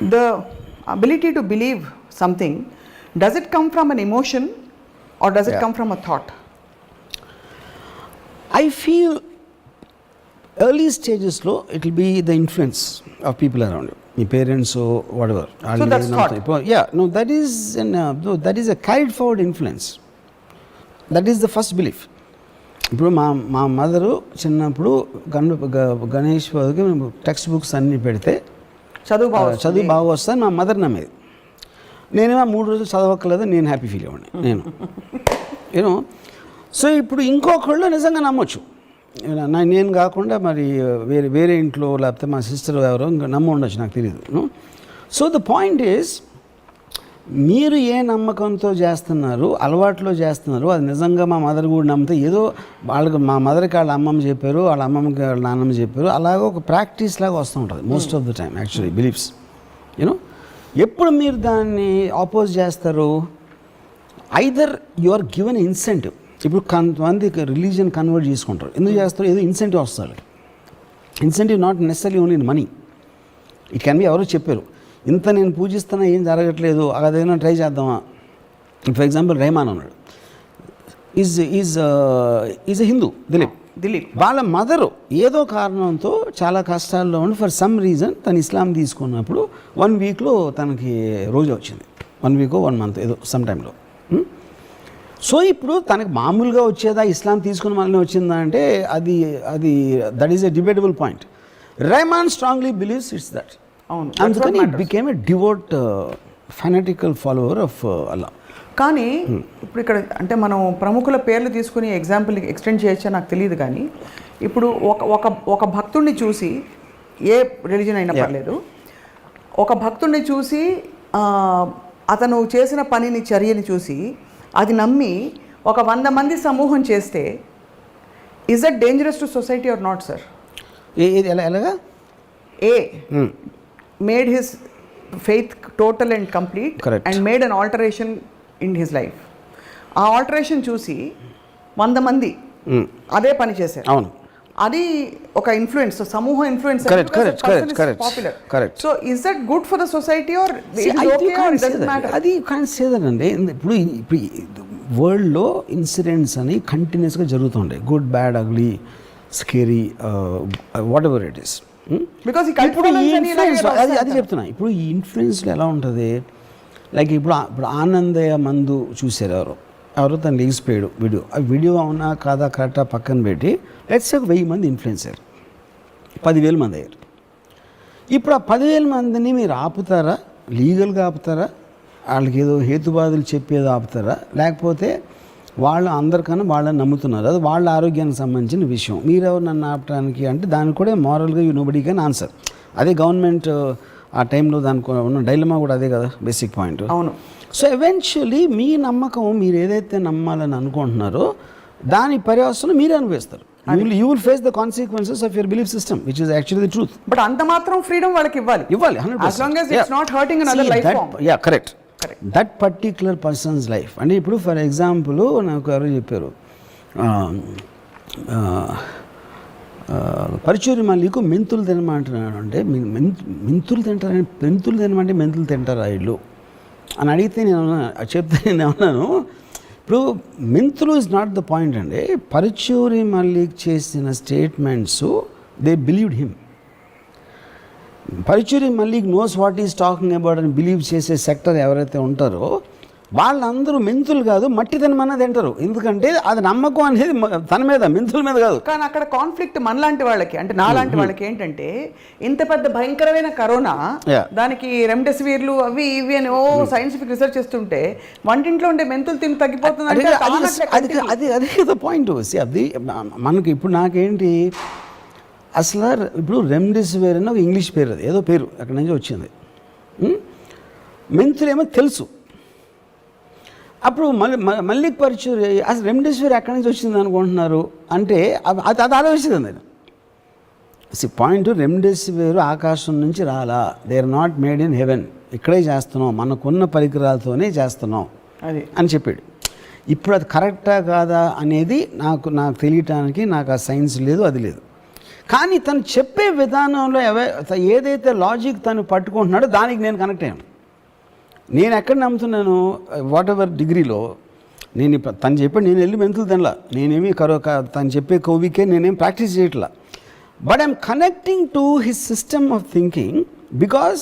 the ability to believe something, does it come from an emotion or does it come from a thought? I feel early stages lo it will be the influence of people around you, your parents or whatever. So that's thought. That is that is a carried forward influence. That is the first belief. ఇప్పుడు మా mother చిన్నప్పుడు Ganesh text books అన్నీ పెడితే చదువు బాగా వస్తాను మా mother నమ్మేది. నేనేమో 3 రోజులు చదవక్కర్లేదు, నేను హ్యాపీ ఫీల్ అవ్వండి నేను సో ఇప్పుడు ఇంకొకళ్ళు నిజంగా నమ్మొచ్చు, నేను కాకుండా మరి వేరే ఇంట్లో లేకపోతే మా సిస్టర్ ఎవరో ఇంకా నమ్మ ఉండొచ్చు, నాకు తెలియదు. సో ద పాయింట్ ఈజ్, మీరు ఏ నమ్మకంతో చేస్తున్నారు, అలవాట్లో చేస్తున్నారు, అది నిజంగా మా మదర్ కూడా నమ్మితే ఏదో వాళ్ళకి మా మదర్కి వాళ్ళ అమ్మమ్మ చెప్పారు, వాళ్ళ అమ్మమ్మకి వాళ్ళ నాన్నమ్మ చెప్పారు, అలాగే ఒక ప్రాక్టీస్ లాగా వస్తూ ఉంటుంది most of the time actually beliefs. ఎప్పుడు మీరు దాన్ని ఆపోజ్ చేస్తారు, either you are given incentive. ఇప్పుడు కొంతమంది రిలీజియన్ కన్వర్ట్ చేసుకుంటారు, ఎందుకు చేస్తారు, ఏదో ఇన్సెంటివ్ వస్తుంది. Incentive not necessary only in money, it can be ఎవరో చెప్పారు, ఇంత నేను పూజిస్తున్నా ఏం జరగట్లేదు, అదేమైనా ట్రై చేద్దామా. ఫర్ ఎగ్జాంపుల్ రెహమాన్ ఉన్నాడు, ఈజ్ ఎ హిందూ, దిలీప్ వాళ్ళ మదరు ఏదో కారణంతో చాలా కష్టాల్లో ఉండి ఫర్ సమ్ రీజన్ తను ఇస్లాం తీసుకున్నప్పుడు 1 వీక్లో తనకి రోజు వచ్చింది, 1 వీక్ 1 మంత్ ఏదో సమ్ టైంలో. సో ఇప్పుడు తనకి మామూలుగా వచ్చేదా, ఇస్లాం తీసుకున్న మళ్ళీ వచ్చిందా అంటే అది that is a debatable point. Rahman strongly believes it's that. అందుకని it became a devout fanatical follower of Allah. కానీ ఇప్పుడు ఇక్కడ అంటే మనం ప్రముఖుల పేర్లు తీసుకుని ఎగ్జాంపుల్ ఎక్స్టెండ్ చేయొచ్చా నాకు తెలియదు, కానీ ఇప్పుడు ఒక భక్తుడిని చూసి, ఏ రిలీజన్ అయినా పర్లేదు, ఒక భక్తుడిని చూసి అతను చేసిన పనిని, చర్యని చూసి అది నమ్మి ఒక 100 మంది సమూహం చేస్తే is that dangerous to society or not sir? ఎలాగా? Made his faith total and complete. Correct. And made an alteration in his life. ఆ ఆల్టరేషన్ చూసి 100 మంది అదే పని చేశారు. అవును, అది ఒక ఇన్ఫ్లుయెన్స్, సమూహ influence. Correct. So is that good for the society or అది కాన్ సే దట్ అండి. ఇప్పుడు వరల్డ్లో ఇన్సిడెంట్స్ అని కంటిన్యూస్గా జరుగుతుంటాయి, good, bad, ugly, scary, what ever it is. ఇప్పుడు అది చెప్తున్నా. ఇప్పుడు ఈ ఇన్ఫ్లుయెన్స్లో ఎలా ఉంటుంది, లైక్ ఇప్పుడు ఆనందయ్య మందు చూశారు ఎవరో తను లేచిపోయాడు వీడియో, ఆ వీడియో అవునా కాదా కరెక్టా పక్కన పెట్టి లెట్స్ సే 1000 మంది ఇన్ఫ్లుయెన్స్ అయ్యారు, 10,000 మంది అయ్యారు. ఇప్పుడు ఆ 10,000 మందిని మీరు ఆపుతారా, లీగల్గా ఆపుతారా, వాళ్ళకి ఏదో హేతుబాధలు చెప్పేదో ఆపుతారా, లేకపోతే వాళ్ళు అందరికన్నా వాళ్ళని నమ్ముతున్నారు, అది వాళ్ళ ఆరోగ్యానికి సంబంధించిన విషయం, మీరెవరు నన్ను ఆపడానికి అంటే దానికి కూడా మారల్గా నోబడీ కెన్ ఆన్సర్. అదే గవర్నమెంట్ ఆ టైంలో దానికి ఉన్న డైలమా కూడా అదే కదా బేసిక్ పాయింట్. అవును. సో ఎవెన్చువలీ మీ నమ్మకం, మీరు ఏదైతే నమ్మాలని అనుకుంటున్నారో దాని పర్యవసనం మీరే అనుభవిస్తారు. You will face the consequences of your belief system, which is actually the truth. But అంత మాత్రం ఫ్రీడమ్ వాళ్ళకి ఇవ్వాలి 100%. as long as it's not hurting another life form. Yeah, correct. That particular persons life. అంటే ఇప్పుడు for example నాకు ఎవరో చెప్పారు, పరుచూరి మల్లికు మెంతులు తినమంటున్నాడు అంటే, మెంతులు తినమంటే మెంతులు తింటారా వీళ్ళు అని అడిగితే నేను ఏమన్నాను, ఇప్పుడు మెంతులు ఇస్ నాట్ ద పాయింట్ అండి. పరుచూరి మల్లిక్ చేసిన statements they believed him. Paruchuri Mallik knows what is talking about అని బిలీవ్ చేసే సెక్టర్ ఎవరైతే ఉంటారో వాళ్ళందరూ మెంతులు కాదు మట్టి తినమన్నది తింటారు, ఎందుకంటే అది నమ్మకం అనేది తన మీద, మెంతుల మీద కాదు. కానీ అక్కడ కాన్ఫ్లిక్ట్ మనలాంటి వాళ్ళకి, అంటే నాలాంటి వాళ్ళకి ఏంటంటే, ఇంత పెద్ద భయంకరమైన కరోనా, దానికి రెమ్డెసివిర్లు అవి ఇవి అని సైంటిఫిక్ రీసెర్చ్ చేస్తుంటే వంటింట్లో ఉండే మెంతులు తిని తగ్గిపోతుంది అంటే అది పాయింట్. అది మనకి ఇప్పుడు నాకేంటి అసలు, ఇప్పుడు రెమ్డెసివిర్ అని ఒక ఇంగ్లీష్ పేరు, అది ఏదో పేరు అక్కడి నుంచి వచ్చింది, మెంతులేమో తెలుసు. అప్పుడు మల్లిక్ పరుచూరి అసలు రెమ్డెసివిర్ ఎక్కడి నుంచి వచ్చింది అనుకుంటున్నారు అంటే అది ఆలోచించింది నేను. పాయింట్, రెమ్డెసివిర్ ఆకాశం నుంచి రాలా, they are not made in heaven, ఇక్కడే చేస్తున్నాం, మనకున్న పరికరాలతోనే చేస్తున్నాం అని చెప్పాడు. ఇప్పుడు అది కరెక్టా కాదా అనేది నాకు తెలియటానికి నాకు ఆ సైన్స్ లేదు, అది లేదు. కానీ తను చెప్పే విధానంలో ఏదైతే లాజిక్ తను పట్టుకుంటున్నాడో దానికి నేను కనెక్ట్ అయ్యాను. నేను ఎక్కడ నమ్ముతున్నాను, వాట్ ఎవర్ డిగ్రీలో నేను తను చెప్పాడు, నేను వెళ్ళి మెంతులు తినలా, నేనేమి తను చెప్పే కోవికే నేనేం ప్రాక్టీస్ చేయట్లా. But I'm connecting to his system of thinking because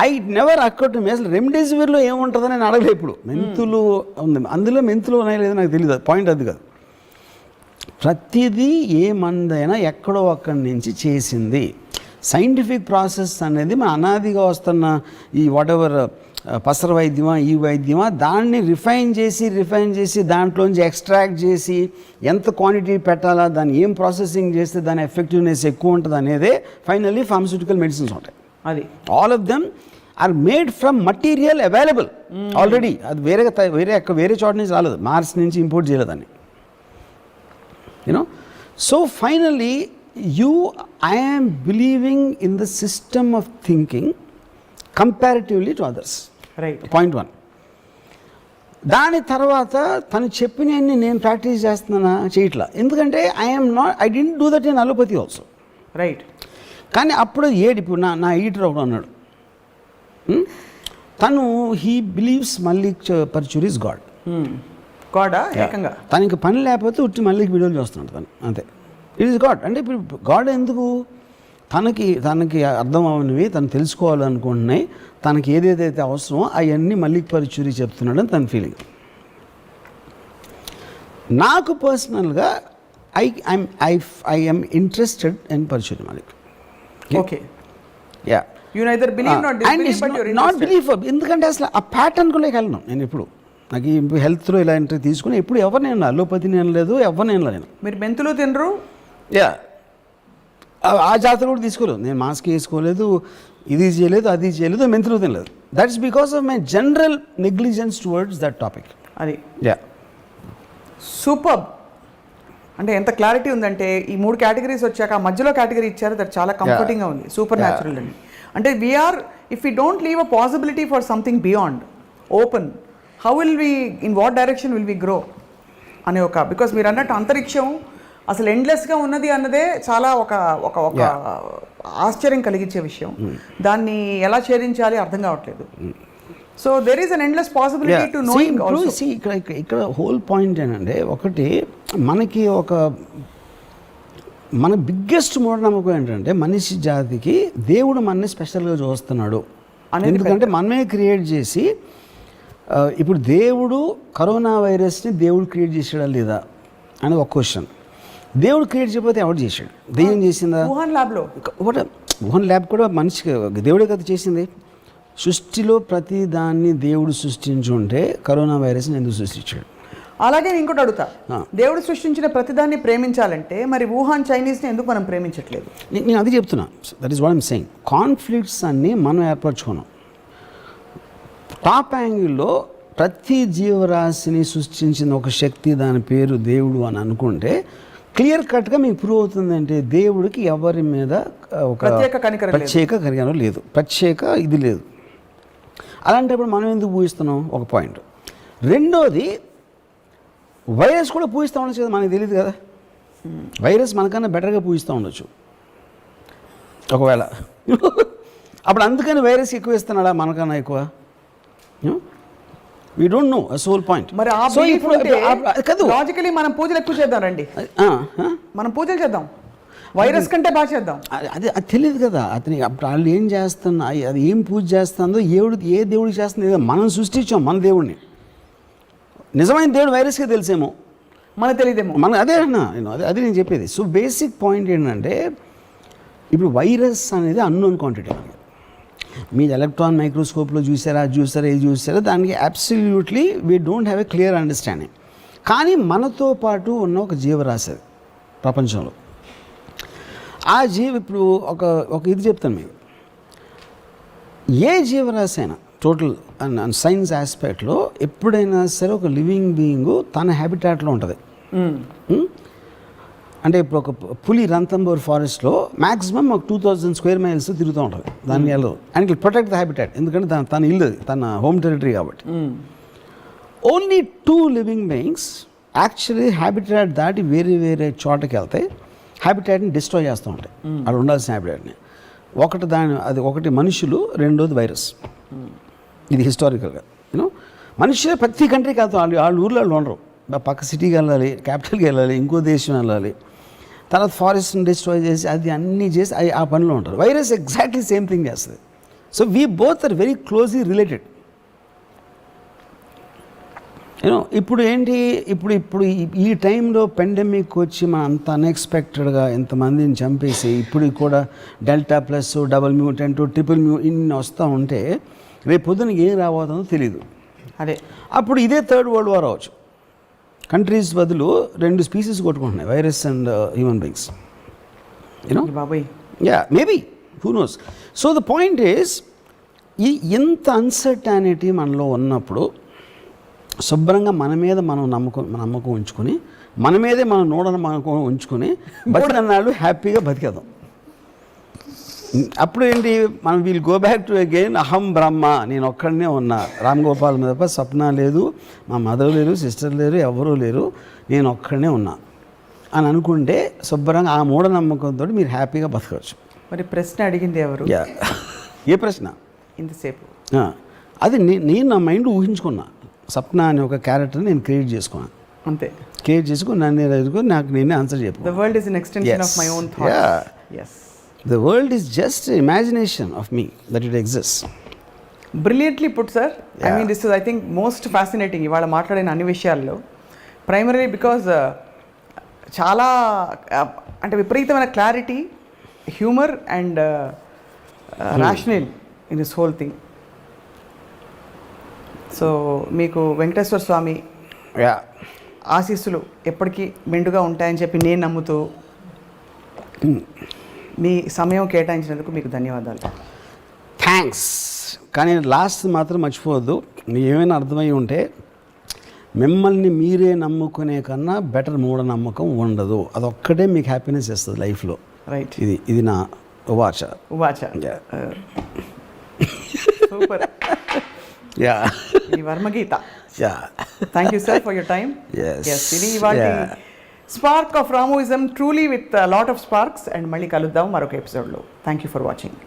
I never occurred to me. అసలు రెమ్డెసివిర్లో ఏముంటుందని నేను అడగలేదు ఇప్పుడు. మెంతులు ఉంది, అందులో మెంతులు ఉన్నాయో లేదో నాకు తెలియదు, పాయింట్ అది కాదు. ప్రతిదీ ఏ మందైనా ఎక్కడో అక్కడి నుంచి చేసింది. సైంటిఫిక్ ప్రాసెస్ అనేది మన అనాదిగా వస్తున్న ఈ వాట్ ఎవర్ పసర వైద్యమా ఈ వైద్యమా దాన్ని రిఫైన్ చేసి దాంట్లోంచి ఎక్స్ట్రాక్ట్ చేసి ఎంత క్వాంటిటీ పెట్టాలా, దాన్ని ఏం ప్రాసెసింగ్ చేస్తే దాని ఎఫెక్టివ్నెస్ ఎక్కువ ఉంటుంది అనేదే ఫైనల్లీ ఫార్మస్యూటికల్ మెడిసిన్స్ ఉంటాయి. అది all of them are made from material available already. అది వేరే చోట నుంచి రాలేదు, మార్స్ నుంచి ఇంపోర్ట్ చేయలేదని. So finally I am believing in the system of thinking comparatively to others. Right. Point 1. దాని తర్వాత తను చెప్పినవన్నీ నేను ప్రాక్టీస్ చేస్తున్నానా చేయట్లా, ఎందుకంటే I don't do that in allopathy also. Right. కానీ అప్పుడు ఇప్పుడు నా ఎడిటర్ ఒకడు అన్నాడు, తను he believes Mallik Parchuri is god. గాడా ఏకంగా తనకి పని లేకపోతే ఉట్టి మళ్ళీ వీడియోలు చూస్తున్నాడు తను, అంతే. It is God. అంటే ఇప్పుడు గాడ్ ఎందుకు, తనకి అర్థం అవనివి తను తెలుసుకోవాలనుకుంటున్నాయి, తనకి ఏదైతే అవసరమో అవన్నీ మల్లిక్ పర్చూరి చెప్తున్నాడని తన ఫీలింగ్. నాకు పర్సనల్గా I am interested in Parchuri Mallik. Okay. Yeah, you neither believe not disbelieve but you are not believe. ఎందుకంటే అసలు ఆ ప్యాటర్న్ కూడా వెళ్ళను నేను ఎప్పుడు. నాకు ఈ హెల్త్లో ఇలాంటివి తీసుకుని ఎప్పుడు ఎవరిని నేను అలోపతిని అనలేదు, ఎవరిని నేను. మీరు మెంతులు తినరు? యా, ఆ జాతర కూడా తీసుకోలేదు నేను. మాస్క్ వేసుకోలేదు, ఇది చేయలేదు, అది చేయలేదు, మెంతులు తినలేదు. That's because of my general negligence towards that topic. అది యా, సూపర్. అంటే ఎంత క్లారిటీ ఉందంటే ఈ 3 కేటగిరీస్ వచ్చాక ఆ మధ్యలో కేటగిరీ ఇచ్చారు, దట్ చాలా కంఫర్టింగ్గా ఉంది. సూపర్ న్యాచురల్ అండి. అంటే we are if we don't leave a possibility for something beyond open, how will we, in what direction will we grow అనే ఒక, బికాస్ మీరు అన్నట్టు అంతరిక్షం అసలు ఎండ్లెస్గా ఉన్నది అన్నదే చాలా ఒక ఒక ఒక ఆశ్చర్యం కలిగించే విషయం. దాన్ని ఎలా ఛేదించాలి అర్థం కావట్లేదు. So there is an endless possibility to knowing also. ఇక్కడ హోల్ పాయింట్ ఏంటంటే, ఒకటి మనకి మన బిగ్గెస్ట్ మూఢనమ్మకం ఏంటంటే మనిషి జాతికి దేవుడు మనని స్పెషల్గా చూస్తున్నాడు. ఎందుకంటే మనమే క్రియేట్ చేసి, ఇప్పుడు దేవుడు కరోనా వైరస్ని దేవుడు క్రియేట్ చేసాడా లేదా అని ఒక క్వశ్చన్. దేవుడు క్రియేట్ చేయకపోతే ఎవరు చేశాడు? దెయ్యం చేసిందా? వుహాన్ ల్యాబ్ కూడా మనిషికి దేవుడే కదా చేసింది. సృష్టిలో ప్రతి దాన్ని దేవుడు సృష్టించుంటే కరోనా వైరస్ని ఎందుకు సృష్టించాడు? అలాగే ఇంకోటి అడుగుతా, దేవుడు సృష్టించిన ప్రతిదాన్ని ప్రేమించాలంటే మరి వుహాన్ చైనీస్ని ఎందుకు మనం ప్రేమించట్లేదు? నేను అది చెప్తున్నా. That is what I'm saying. Conflicts అన్నీ మనం ఏర్పరచుకున్నాం. టాప్ యాంగిల్లో ప్రతి జీవరాశిని సృష్టించిన ఒక శక్తి, దాని పేరు దేవుడు అని అనుకుంటే క్లియర్ కట్గా మీకు ప్రూవ్ అవుతుంది. అంటే దేవుడికి ఎవరి మీద ఒక ప్రత్యేక కనికరం లేదు, ప్రత్యేక ఇది లేదు. అలాంటప్పుడు మనం ఎందుకు పూజిస్తున్నాం? ఒక పాయింట్. రెండోది, వైరస్ కూడా పూజిస్తూ ఉండొచ్చు కదా, మనకు తెలియదు కదా. వైరస్ మనకన్నా బెటర్గా పూజిస్తూ ఉండొచ్చు ఒకవేళ. అప్పుడు అందుకని వైరస్ ఎక్కువ ఇస్తున్నాడా మనకన్నా ఎక్కువ? We don't know. That's the whole point. మరి ఆ బిలీఫ్ ఉంటే లాజికలీ మనం పూజలు ఎక్కువ చేద్దాం రండి, మనం పూజలు చేద్దాం, వైరస్ కంటే బాగా చేద్దాం. అది తెలియదు కదా అతని. అప్పుడు వాళ్ళు ఏం చేస్తున్నా, అది ఏం పూజ చేస్తుందో, ఏ దేవుడికి చేస్తుందో మనం సృష్టించాం మన దేవుడిని. నిజమైన దేవుడు వైరస్కే తెలిసేమో, మనకు తెలియదేమో. అదే అన్నా అది నేను చెప్పేది. సో బేసిక్ పాయింట్ ఏంటంటే, ఇప్పుడు వైరస్ అనేది అన్నోన్ క్వాంటిటీ. మీరు ఎలక్ట్రాన్ మైక్రోస్కోప్లో చూసారా, ఇది చూసారా, దానికి absolutely we don't have a clear understanding. కానీ మనతో పాటు ఉన్న ఒక జీవరాశి అది ప్రపంచంలో. ఆ ఇప్పుడు ఒక ఇది చెప్తాను మీకు. ఏ జీవరాశి అయినా టోటల్ సైన్స్ ఆస్పెక్ట్లో ఎప్పుడైనా సరే ఒక లివింగ్ బీయింగ్ తన హ్యాబిటాట్లో ఉంటుంది. అంటే ఇప్పుడు ఒక పులి రంతంబోర్ ఫారెస్ట్లో మ్యాక్సిమం ఒక 2000 స్క్వేర్ మైల్స్ తిరుగుతూ ఉంటుంది. దాన్ని వెళ్ళదు, and it protect the habitat, ఎందుకంటే తన ఇల్లు, తన హోమ్ టెరిటరీ కాబట్టి. Only 2 living beings actually habitat దాటి వేరే చోటకి వెళ్తాయి. హ్యాబిటాట్ని డిస్ట్రాయ్ చేస్తూ ఉంటాయి అక్కడ ఉండాల్సిన హ్యాబిటాట్ని. ఒకటి మనుషులు, రెండోది వైరస్. ఇది హిస్టారికల్గా యూనో మనుషులే ప్రతి కంట్రీకి వెళ్తాం. వాళ్ళ ఊర్లో వాళ్ళు ఉండరు, పక్క సిటీకి వెళ్ళాలి, క్యాపిటల్కి వెళ్ళాలి, ఇంకో దేశం వెళ్ళాలి, తర్వాత ఫారెస్ట్ని డిస్ట్రాయ్ చేసి అది అన్నీ చేసి ఆ పనిలో ఉంటారు. వైరస్ ఎగ్జాక్ట్లీ సేమ్ థింగ్ చేస్తుంది. So we both are very closely related. You know ఇప్పుడు ఏంటి, ఇప్పుడు ఈ టైంలో పెండమిక్ వచ్చి మనం అంత అన్ఎక్స్పెక్టెడ్గా ఎంతమందిని చంపేసి ఇప్పుడు కూడా delta plus, double mutant, triple ఇన్ని వస్తూ ఉంటే రేపు పొద్దున ఏం రాబోతుందో తెలియదు. అదే అప్పుడు ఇదే థర్డ్ వరల్డ్ వార్ అవ్వచ్చు. కంట్రీస్ బదులు 2 స్పీసీస్ కొట్టుకుంటున్నాయి, virus and human beings. You know బాబాయ్, yeah maybe, who knows. So the point is, ఎంత అన్సర్టానిటీ మనలో ఉన్నప్పుడు శుభ్రంగా మన మీద మనం నమ్మకం ఉంచుకొని, మన మీదే మనం నమ్మకం ఉంచుకొని బతికన్నాళ్ళు హ్యాపీగా బతికేద్దాం. అప్పుడు ఏంటి, మనం we'll go back to again అహం బ్రహ్మ, నేను ఒక్కడనే ఉన్నా, రామ్ గోపాల్ మీద తప్ప సప్న లేదు, మా మదర్ లేరు, సిస్టర్ లేరు, ఎవరూ లేరు, నేను ఒక్కడనే ఉన్నా అని అనుకుంటే శుభ్రంగా ఆ మూఢనమ్మకంతో మీరు హ్యాపీగా బతకవచ్చు. మరి ప్రశ్న అడిగింది ఎవరు? ఏ ప్రశ్న? ఇంతసేపు అది నేను నా మైండ్ ఊహించుకున్నా. సప్న అనే ఒక క్యారెక్టర్ని నేను క్రియేట్ చేసుకున్నాను, అంతే. క్రియేట్ చేసుకుని నాకు నేనే ఆన్సర్ చెప్పాను. The world is an extension of my own thoughts. Yeah. Yes. The world is just imagination of me that it exists. Brilliantly put, sir. I mean, this is, I think, most fascinating. ఇవాళ మాట్లాడిన అన్ని విషయాల్లో primary because చాలా అంటే విపరీతమైన clarity, humour and rational in this whole thing. So మీకు వెంకటేశ్వర స్వామి ఆశీస్సులు ఎప్పటికీ మెండుగా ఉంటాయని చెప్పి నేను నమ్ముతూ మీ సమయం కేటాయించినందుకు మీకు ధన్యవాదాలు. థ్యాంక్స్. కానీ లాస్ట్ మాత్రం మర్చిపోవద్దు, మీకు ఏమైనా అర్థమై ఉంటే, మిమ్మల్ని మీరే నమ్ముకునే కన్నా బెటర్ మూఢనమ్మకం ఉండదు. అదొక్కటే మీకు హ్యాపీనెస్ ఇస్తుంది లైఫ్లో. రైట్. ఇది నా ఉవాచ. సూపర్. యా, ఇది వర్మగీత. Yeah. Thank you sir for your time. Yes, ఇది ఇవాళ spark of Ramoism, truly with lot of sparks. And మళ్ళీ కలుద్దాం మరొక ఎపిసోడ్లో. Thank you for watching.